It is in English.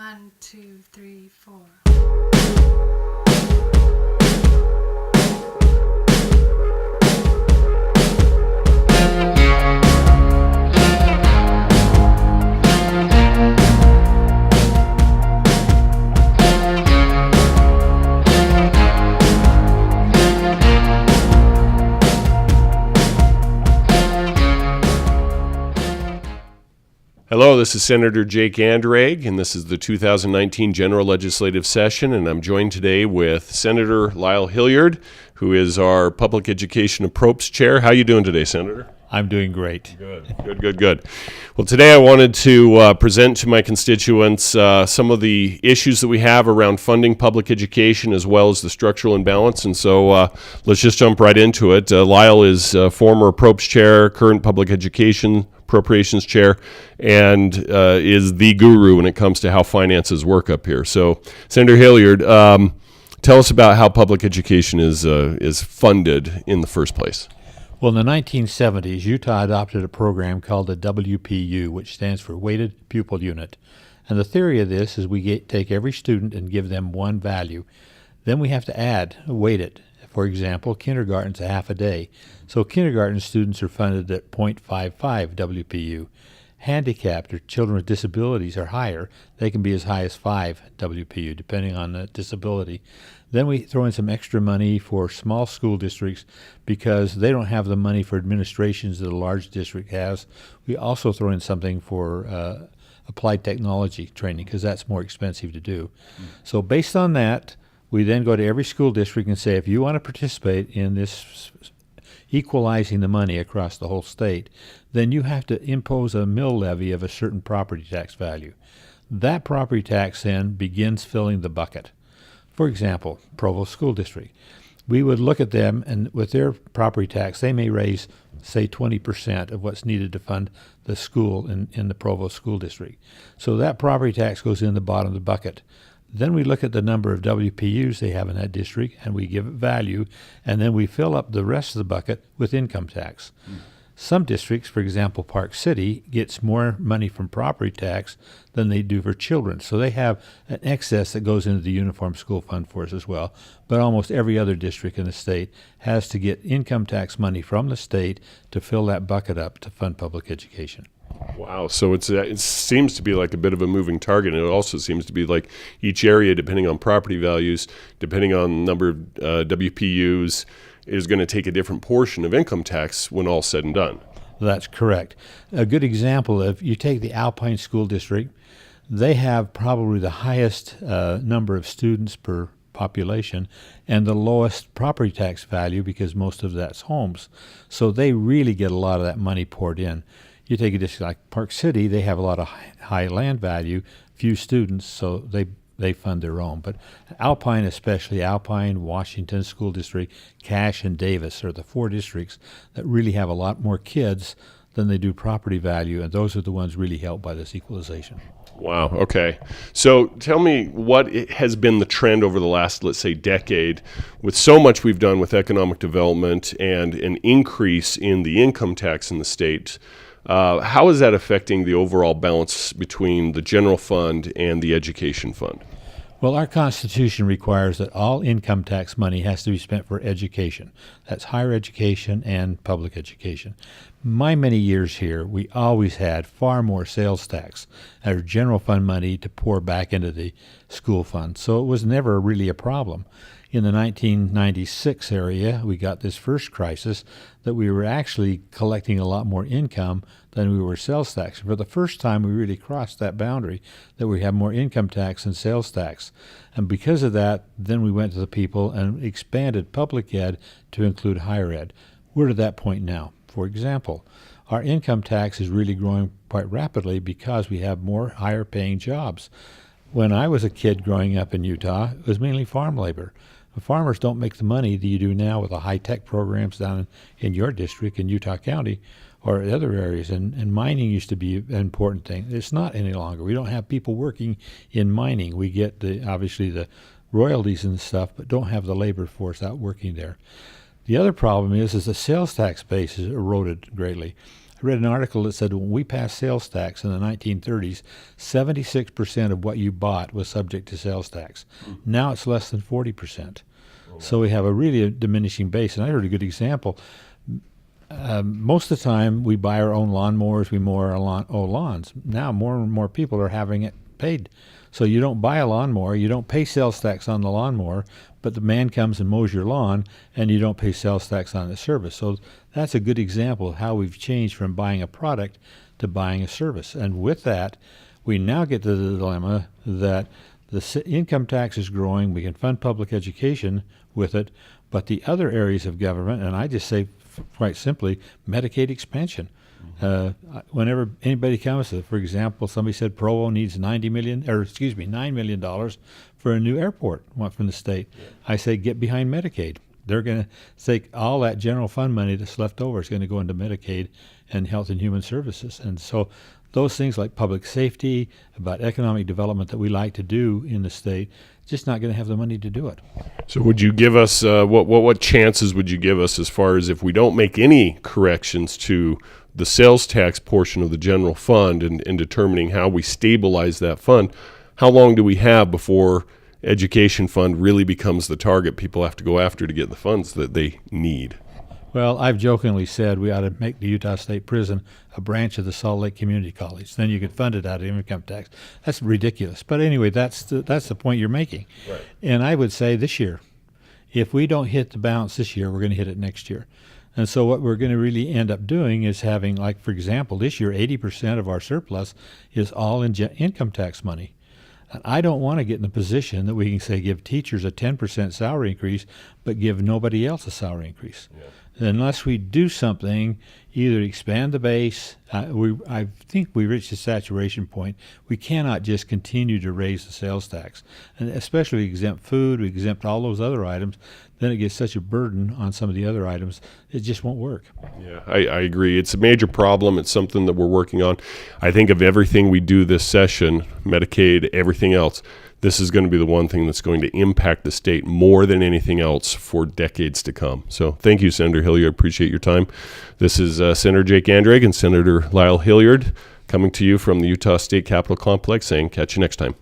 1, 2, 3, 4. Hello, this is Senator Jake Anderegg, and this is the 2019 General Legislative Session, and I'm joined today with Senator Lyle Hillyard, who is our Public Education Approps Chair. How are you doing today, Senator? I'm doing great. Good. Well, today I wanted to present to my constituents some of the issues that we have around funding public education as well as the structural imbalance, and so let's just jump right into it. Lyle is former Approps Chair, current Public Education Appropriations Chair, and is the guru when it comes to how finances work up here. So, Senator Hillyard, tell us about how public education is funded in the first place. Well, in the 1970s, Utah adopted a program called the WPU, which stands for Weighted Pupil Unit. And the theory of this is we take every student and give them one value. Then we have to weight it. For example, kindergarten's a half a day. So kindergarten students are funded at 0.55 WPU. Handicapped or children with disabilities are higher. They can be as high as 5 WPU, depending on the disability. Then we throw in some extra money for small school districts because they don't have the money for administrations that a large district has. We also throw in something for applied technology training because that's more expensive to do. So based on that, we then go to every school district and say, if you want to participate in this equalizing the money across the whole state, then you have to impose a mill levy of a certain property tax value. That property tax then begins filling the bucket. For example, Provo School District. We would look at them, and with their property tax, they may raise, say, 20% of what's needed to fund the school in the Provo School District. So that property tax goes in the bottom of the bucket. Then we look at the number of WPUs they have in that district, and we give it value, and then we fill up the rest of the bucket with income tax. Some districts, for example, Park City, gets more money from property tax than they do for children. So they have an excess that goes into the Uniform School Fund for us as well. But almost every other district in the state has to get income tax money from the state to fill that bucket up to fund public education. Wow. So it seems to be like a bit of a moving target, and it also seems to be like each area, depending on property values, depending on number of WPUs, is going to take a different portion of income tax when all said and done. That's correct. A good example, if you take the Alpine School District, they have probably the highest number of students per population and the lowest property tax value because most of that's homes. So they really get a lot of that money poured in. You take a district like Park City, they have a lot of high land value, few students, so they fund their own. But Alpine, especially Alpine, Washington School District, Cache, and Davis are the 4 districts that really have a lot more kids than they do property value, and those are the ones really helped by this equalization. Wow. Okay. So tell me what has been the trend over the last, let's say, decade with so much we've done with economic development and an increase in the income tax in the state. How is that affecting the overall balance between the general fund and the education fund? Well, our Constitution requires that all income tax money has to be spent for education. That's higher education and public education. My many years here, we always had far more sales tax or general fund money to pour back into the school fund, so it was never really a problem. In the 1996 area, we got this first crisis that we were actually collecting a lot more income than we were sales tax. For the first time, we really crossed that boundary that we have more income tax than sales tax. And because of that, then we went to the people and expanded public ed to include higher ed. We're to that point now. For example, our income tax is really growing quite rapidly because we have more higher paying jobs. When I was a kid growing up in Utah, it was mainly farm labor. The farmers don't make the money that you do now with the high-tech programs down in your district in Utah County or other areas. And mining used to be an important thing. It's not any longer. We don't have people working in mining. We get obviously the royalties and stuff, but don't have the labor force out working there. The other problem is the sales tax base is eroded greatly. I read an article that said when we passed sales tax in the 1930s, 76% of what you bought was subject to sales tax. Now it's less than 40%. So we have a really diminishing base. And I heard a good example. Most of the time we buy our own lawnmowers, we mow our own lawns. Now more and more people are having it paid. So you don't buy a lawnmower, you don't pay sales tax on the lawnmower, but the man comes and mows your lawn and you don't pay sales tax on the service. So that's a good example of how we've changed from buying a product to buying a service. And with that, we now get to the dilemma that the income tax is growing, we can fund public education with it, but the other areas of government, and I just say quite simply, Medicaid expansion. Whenever anybody comes, for example, somebody said Provo needs $9 million for a new airport from the state. Yeah. I say get behind Medicaid. They're going to take all that general fund money that's left over is going to go into Medicaid and Health and Human Services. And so those things like public safety, about economic development that we like to do in the state, just not going to have the money to do it. So would you give us, what chances would you give us as far as if we don't make any corrections to the sales tax portion of the general fund and determining how we stabilize that fund, how long do we have before education fund really becomes the target people have to go after to get the funds that they need? Well, I've jokingly said we ought to make the Utah State Prison a branch of the Salt Lake Community College. Then you could fund it out of income tax. That's ridiculous. But anyway, that's the point you're making. Right. And I would say this year, if we don't hit the balance this year, we're going to hit it next year. And so what we're going to really end up doing is having, like, for example, this year, 80% of our surplus is all in income tax money. And I don't want to get in a position that we can say give teachers a 10% salary increase, but give nobody else a salary increase. Yeah. Unless we do something, either expand the base, I think we reached a saturation point. We cannot just continue to raise the sales tax. And especially if we exempt food, we exempt all those other items, then it gets such a burden on some of the other items, it just won't work. Yeah, I agree. It's a major problem. It's something that we're working on. I think of everything we do this session, Medicaid, everything else, this is going to be the one thing that's going to impact the state more than anything else for decades to come. So thank you, Senator Hillyard. Appreciate your time. This is Senator Jake Anderegg and Senator Lyle Hillyard coming to you from the Utah State Capitol Complex saying catch you next time.